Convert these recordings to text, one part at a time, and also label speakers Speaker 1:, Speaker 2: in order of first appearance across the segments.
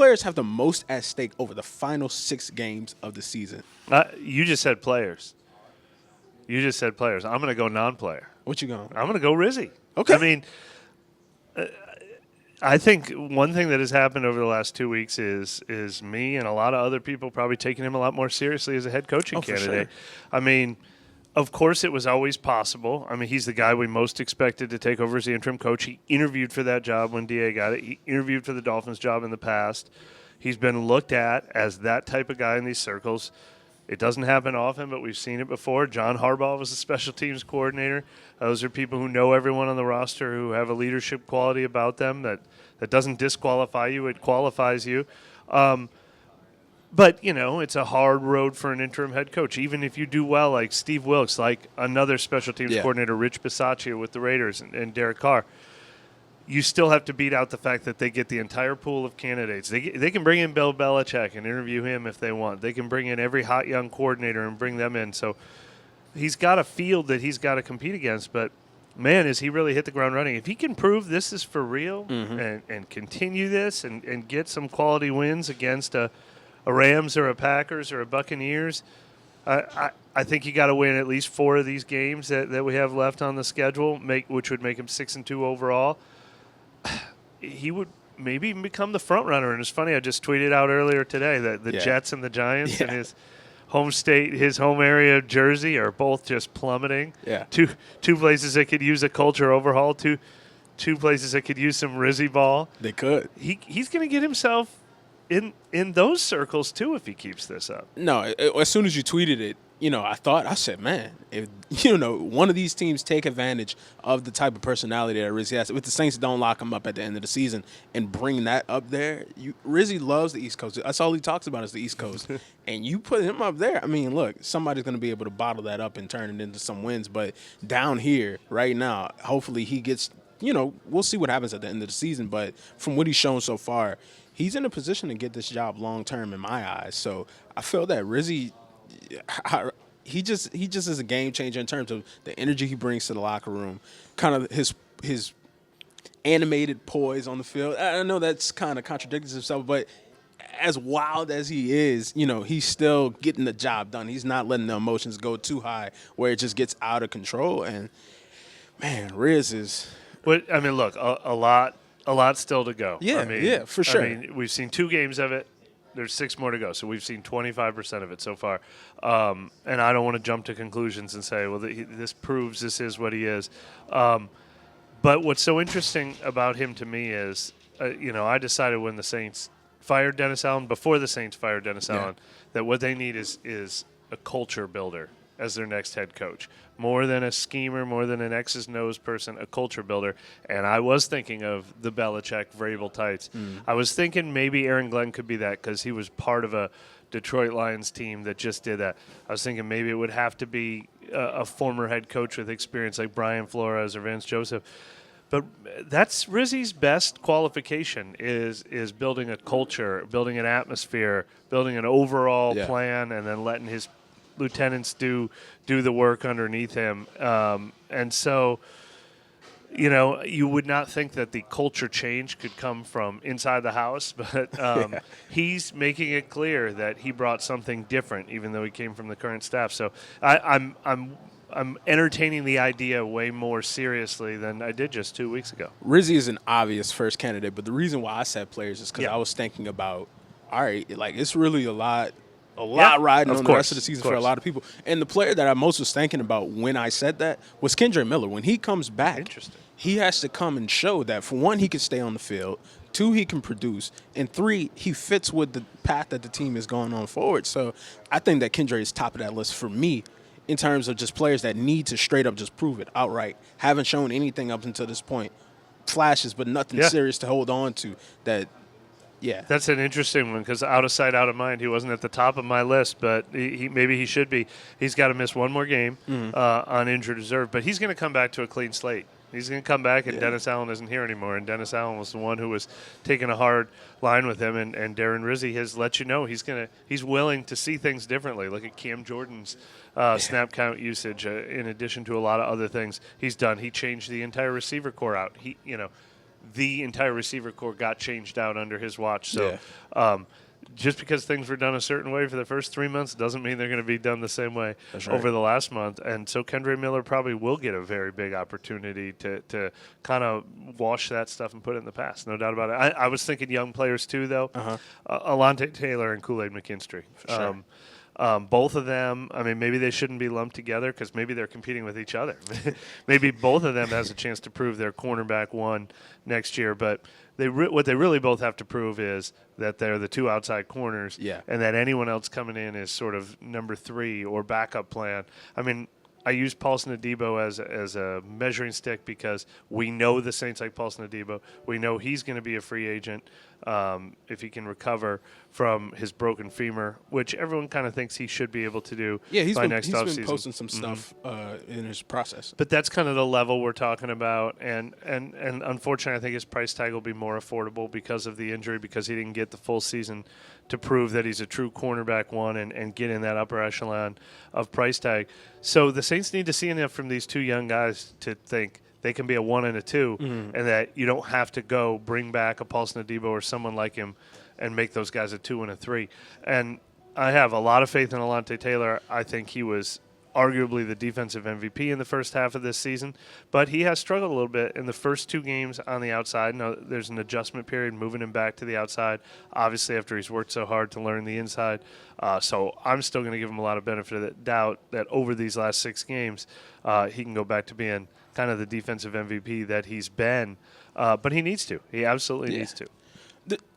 Speaker 1: players have the most at stake over the final 6 games of the season?
Speaker 2: You just said players. I'm going to go non-player.
Speaker 1: What you going?
Speaker 2: I'm going to go Rizzy.
Speaker 1: Okay.
Speaker 2: I mean, I think one thing that has happened over the last 2 weeks is me and a lot of other people probably taking him a lot more seriously as a head coaching candidate.
Speaker 1: Sure.
Speaker 2: I mean, of course it was always possible. I mean, he's the guy we most expected to take over as the interim coach. He interviewed for that job when DA got it. He interviewed for the Dolphins job in the past. He's been looked at as that type of guy in these circles. It doesn't happen often, but we've seen it before. John Harbaugh was a special teams coordinator. Those are people who know everyone on the roster, who have a leadership quality about them that doesn't disqualify you. It qualifies you. But, it's a hard road for an interim head coach. Even if you do well, like Steve Wilkes, like another special teams coordinator, Rich Bisaccia with the Raiders and Derek Carr, you still have to beat out the fact that they get the entire pool of candidates. They can bring in Bill Belichick and interview him if they want. They can bring in every hot young coordinator and bring them in. So he's got a field that he's got to compete against. But, man, has he really hit the ground running. If he can prove this is for real and continue this and get some quality wins against a Rams or a Packers or a Buccaneers, I think you got to win at least 4 of these games that we have left on the schedule, which would make him 6-2 overall. He would maybe even become the front runner. And it's funny, I just tweeted out earlier today that the Jets and the Giants in his home state, his home area of Jersey, are both just plummeting.
Speaker 1: Yeah.
Speaker 2: Two places that could use a culture overhaul. Two places that could use some Rizzy ball.
Speaker 1: They could.
Speaker 2: He's going to get himself in those circles too if he keeps this up.
Speaker 1: No, as soon as you tweeted it, I said, man, if one of these teams take advantage of the type of personality that Rizzy has, if the Saints don't lock him up at the end of the season and bring that up there, Rizzy loves the East Coast. That's all he talks about is the East Coast. And you put him up there, I mean, look, somebody's going to be able to bottle that up and turn it into some wins. But down here right now, hopefully he gets, we'll see what happens at the end of the season. But from what he's shown so far, he's in a position to get this job long term in my eyes. So I feel that Rizzy, he just is a game changer in terms of the energy he brings to the locker room, kind of his animated poise on the field. I know that's kind of contradicts himself, but as wild as he is, he's still getting the job done. He's not letting the emotions go too high where it just gets out of control. And man, Riz is.
Speaker 2: But I mean, look, a lot still to go.
Speaker 1: Yeah, for sure.
Speaker 2: I mean, we've seen 2 games of it. There's 6 more to go, so we've seen 25% of it so far. And I don't want to jump to conclusions and say, well, this proves this is what he is. But what's so interesting about him to me is, I decided when the Saints fired Dennis Allen, before the Saints fired Dennis Allen, that what they need is a culture builder as their next head coach. More than a schemer, more than an X's and O's person, a culture builder. And I was thinking of the Belichick Vrabel tights. I was thinking maybe Aaron Glenn could be that because he was part of a Detroit Lions team that just did that. I was thinking maybe it would have to be a former head coach with experience like Brian Flores or Vance Joseph. But that's Rizzy's best qualification is building a culture, building an atmosphere, building an overall plan, and then letting his lieutenants do the work underneath him. And so, you would not think that the culture change could come from inside the house, but he's making it clear that he brought something different, even though he came from the current staff. So I'm entertaining the idea way more seriously than I did just 2 weeks ago.
Speaker 1: Rizzy is an obvious first candidate, but the reason why I said players is because I was thinking about, all right, like it's really a lot riding on the rest of the season for a lot of people. And the player that I most was thinking about when I said that was Kendre Miller. When he comes back, he has to come and show that, for one, he can stay on the field, 2, he can produce, and 3, he fits with the path that the team is going on forward. So I think that Kendre is top of that list for me in terms of just players that need to straight up just prove it outright. Haven't shown anything up until this point. Flashes, but nothing serious to hold on to. That's an interesting one because out of sight, out of mind. He wasn't at the top of my list, but maybe he should be. He's got to miss one more game on injured reserve, but he's going to come back to a clean slate. He's going to come back, and Dennis Allen isn't here anymore, and Dennis Allen was the one who was taking a hard line with him, and Darren Rizzy has let you know he's willing to see things differently. Look at Cam Jordan's snap count usage in addition to a lot of other things he's done. He changed the entire receiver core out.
Speaker 2: the entire receiver corps got changed out under his watch. So just because things were done a certain way for the first 3 months doesn't mean they're going to be done the same way over the last month. And so Kendre Miller probably will get a very big opportunity to kind of wash that stuff and put it in the past. No doubt about it. I was thinking young players too, though. Alontae Taylor and Kool-Aid McKinstry. Both of them, I mean, maybe they shouldn't be lumped together because maybe they're competing with each other. Maybe both of them has a chance to prove they're cornerback one next year. But what they really both have to prove is that they're the two outside corners and that anyone else coming in is sort of number 3 or backup plan. I mean, I use Paulson Adebo as a measuring stick because we know the Saints like Paulson Adebo. We know he's going to be a free agent if he can recover from his broken femur, which everyone kind of thinks he should be able to do by next offseason.
Speaker 1: He's been posting some stuff in his process.
Speaker 2: But that's kind of the level we're talking about. And unfortunately, I think his price tag will be more affordable because of the injury, because he didn't get the full season to prove that he's a true cornerback one and get in that upper echelon of price tag. So the Saints need to see enough from these two young guys to think they can be a 1 and a 2, and that you don't have to go bring back a Paulson Adebo or someone like him and make those guys a 2 and a 3. And I have a lot of faith in Alontae Taylor. I think he was arguably the defensive MVP in the first half of this season, but he has struggled a little bit in the first 2 games on the outside. Now, there's an adjustment period moving him back to the outside, obviously after he's worked so hard to learn the inside. So I'm still going to give him a lot of benefit of the doubt that over these last 6 games, he can go back to being kind of the defensive MVP that he's been. But he needs to. He absolutely needs to.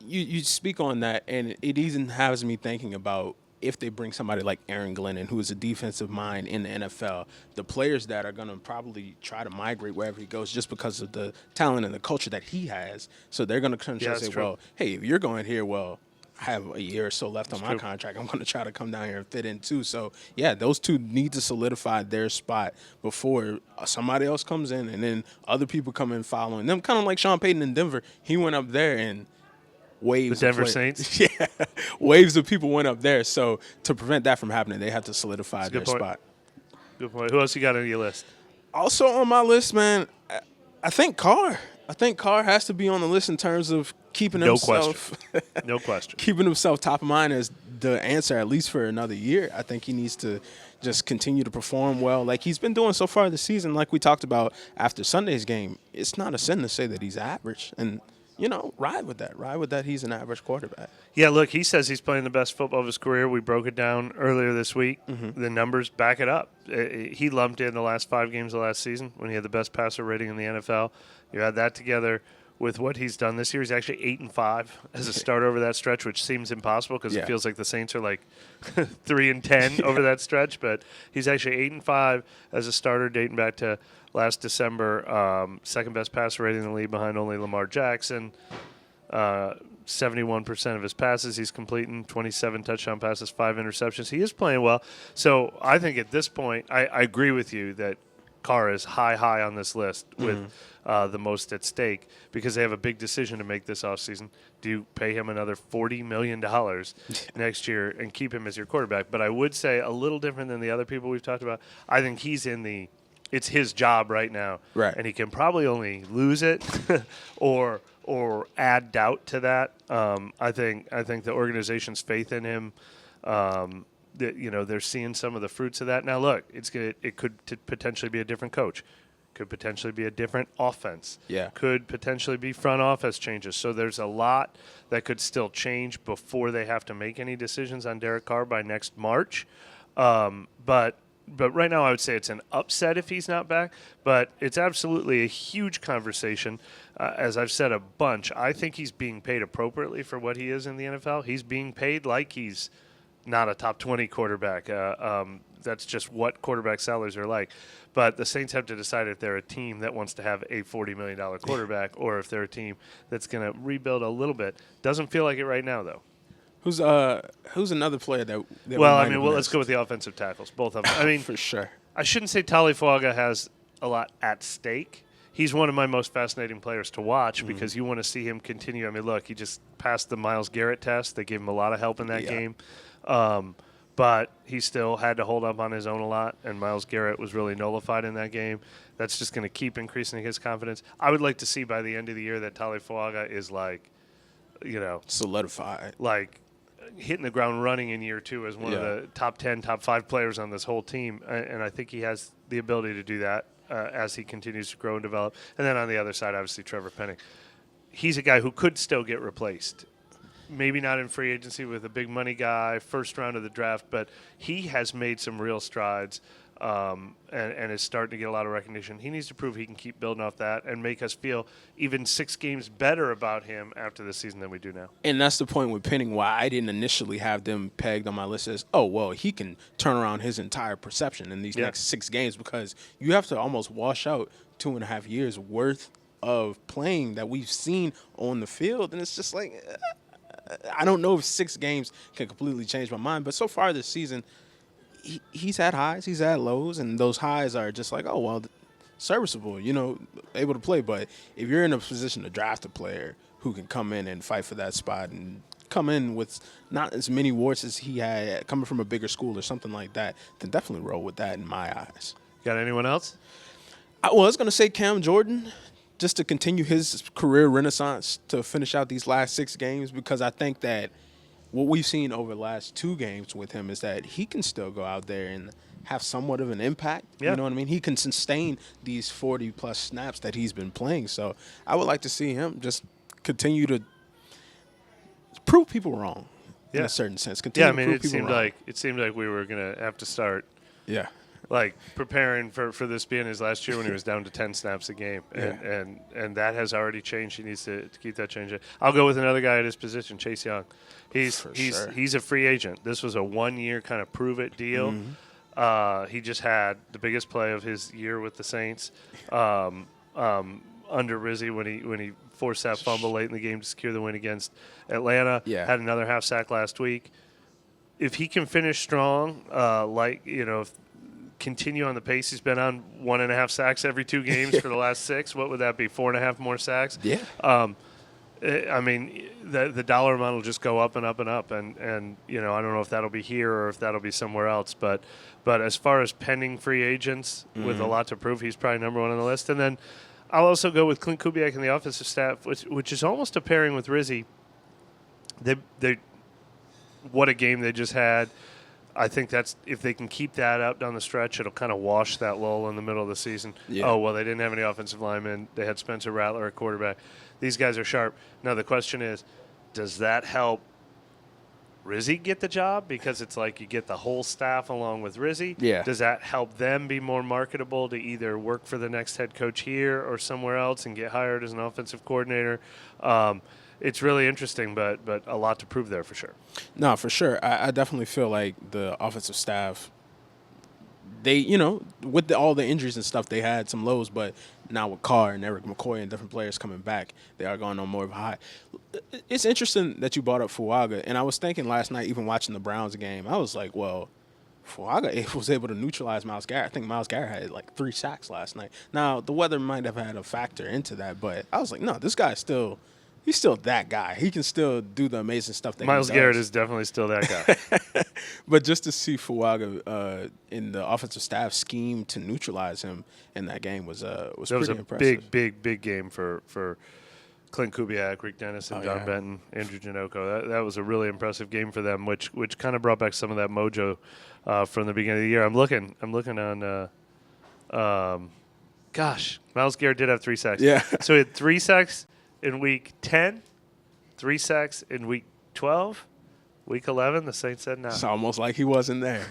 Speaker 1: You speak on that, and it even has me thinking about if they bring somebody like Aaron Glennon, who is a defensive mind in the NFL, the players that are going to probably try to migrate wherever he goes just because of the talent and the culture that he has. So they're going to come and say, well, hey, if you're going here, well, I have a year or so left on my contract. I'm going to try to come down here and fit in too. So, yeah, those two need to solidify their spot before somebody else comes in and then other people come in following them. Kind of like Sean Payton in Denver. He went up there and waves.
Speaker 2: The Denver Saints?
Speaker 1: Yeah. Waves of people went up there. So, to prevent that from happening, they have to solidify their spot.
Speaker 2: Good point. Who else you got on your list?
Speaker 1: Also on my list, man, I think Carr. I think Carr has to be on the list in terms of keeping himself
Speaker 2: no question.
Speaker 1: Keeping himself top of mind as the answer at least for another year. I think he needs to just continue to perform well like he's been doing so far this season. Like we talked about after Sunday's game, it's not a sin to say that he's average. And, you know, ride with that. Ride with that he's an average quarterback.
Speaker 2: Yeah, look, he says he's playing the best football of his career. We broke it down earlier this week. The numbers back it up. He lumped in the last 5 games of last season when he had the best passer rating in the NFL. You add that together with what he's done this year. He's actually 8-5 as a starter over that stretch, which seems impossible because it feels like the Saints are like 3-10 over that stretch. But he's actually 8-5 as a starter dating back to last December. Second best passer rating in the league behind only Lamar Jackson. 71% of his passes he's completing, 27 touchdown passes, 5 interceptions. He is playing well. So I think at this point, I agree with you that Carr is high on this list with the most at stake because they have a big decision to make this offseason. Do you pay him another $40 million next year and keep him as your quarterback? But I would say a little different than the other people we've talked about. I think he's it's his job right now. Right. And he can probably only lose it or add doubt to that. I think the organization's faith in him, they're seeing some of the fruits of that. Now, look, it could potentially be a different coach. Could potentially be a different offense. Yeah. Could potentially be front office changes. So there's a lot that could still change before they have to make any decisions on Derek Carr by next March. But right now I would say it's an upset if he's not back. But it's absolutely a huge conversation. As I've said a bunch, I think he's being paid appropriately for what he is in the NFL. He's being paid like he's not a top 20 quarterback. That's just what quarterback salaries are like. But the Saints have to decide if they're a team that wants to have a $40 million quarterback or if they're a team that's going to rebuild a little bit. Doesn't feel like it right now, though.
Speaker 1: Who's another player that
Speaker 2: let's go with the offensive tackles, both of them. I mean,
Speaker 1: for sure.
Speaker 2: I shouldn't say Talifuaga has a lot at stake. He's one of my most fascinating players to watch because you want to see him continue. I mean, look, he just passed the Myles Garrett test. They gave him a lot of help in that game. but he still had to hold up on his own a lot, and Myles Garrett was really nullified in that game. That's just going to keep increasing his confidence. I would like to see by the end of the year that Talifuaga is
Speaker 1: solidified,
Speaker 2: hitting the ground running in year 2 as one of the top 10, top 5 players on this whole team, and I think he has the ability to do that as he continues to grow and develop. And then on the other side, obviously, Trevor Penning. He's a guy who could still get replaced. Maybe not in free agency with a big money guy, first round of the draft, but he has made some real strides and is starting to get a lot of recognition. He needs to prove he can keep building off that and make us feel even 6 games better about him after this season than we do now.
Speaker 1: And that's the point with Penning, why I didn't initially have them pegged on my list as, oh, well, he can turn around his entire perception in these next 6 games, because you have to almost wash out 2.5 years worth of playing that we've seen on the field. And it's just like, I don't know if 6 games can completely change my mind, but so far this season, he's had highs, he's had lows, and those highs are just like, oh, well, serviceable, able to play. But if you're in a position to draft a player who can come in and fight for that spot and come in with not as many warts as he had coming from a bigger school or something like that, then definitely roll with that in my eyes.
Speaker 2: Got anyone else?
Speaker 1: I was going to say Cam Jordan, just to continue his career renaissance to finish out these last 6 games, because I think that what we've seen over the last 2 games with him is that he can still go out there and have somewhat of an impact.
Speaker 2: Yeah.
Speaker 1: You know what I mean? He can sustain these 40-plus snaps that he's been playing. So I would like to see him just continue to prove people wrong in a certain sense. Continue to prove people wrong.
Speaker 2: It seemed like we were going to have to start preparing for this being his last year when he was down to 10 snaps a game. And that has already changed. He needs to keep that changing. I'll go with another guy at his position, Chase Young. He's a free agent. This was a 1-year kind of prove-it deal. Mm-hmm. He just had the biggest play of his year with the Saints under Rizzy when he forced that fumble late in the game to secure the win against Atlanta. Yeah. Had another half sack last week. If he can finish strong, continue on the pace he's been on, 1.5 sacks every 2 games for the last 6, what would that be, 4.5 more sacks?
Speaker 1: Yeah.
Speaker 2: I mean, the dollar amount will just go up and up and up, and I don't know if that'll be here or if that'll be somewhere else, but as far as pending free agents with a lot to prove, he's probably number 1 on the list. And then I'll also go with Clint Kubiak and the offensive staff, which is almost a pairing with Rizzy. They what a game they just had. I think that's, if they can keep that up down the stretch, it'll kind of wash that lull in the middle of the season. Yeah. Oh, well, they didn't have any offensive linemen. They had Spencer Rattler at quarterback. These guys are sharp. Now, the question is, does that help Rizzy get the job? Because it's like you get the whole staff along with Rizzy.
Speaker 1: Yeah.
Speaker 2: Does that help them be more marketable to either work for the next head coach here or somewhere else and get hired as an offensive coordinator? It's really interesting, but a lot to prove there for sure.
Speaker 1: No, for sure. I definitely feel like the offensive staff, they, with all the injuries and stuff, they had some lows, but now with Carr and Eric McCoy and different players coming back, they are going on more of a high. It's interesting that you brought up Fuaga, and I was thinking last night, even watching the Browns game, I was like, well, Fuaga was able to neutralize Myles Garrett. I think Myles Garrett had like 3 sacks last night. Now, the weather might have had a factor into that, but I was like, no, this guy's still – he's still that guy. He can still do the amazing stuff that
Speaker 2: Myles Garrett is definitely still that guy.
Speaker 1: But just to see Fuaga in the offensive staff scheme to neutralize him in that game was pretty impressive.
Speaker 2: Big game for Clint Kubiak, Rick Dennis, and John Benton, Andrew Janocko. That was a really impressive game for them, which kind of brought back some of that mojo from the beginning of the year. I'm looking on. Myles Garrett did have 3 sacks.
Speaker 1: Yeah.
Speaker 2: So he had 3 sacks in week 10, 3 sacks in week 12, week 11, the Saints said no.
Speaker 1: It's almost like he wasn't there.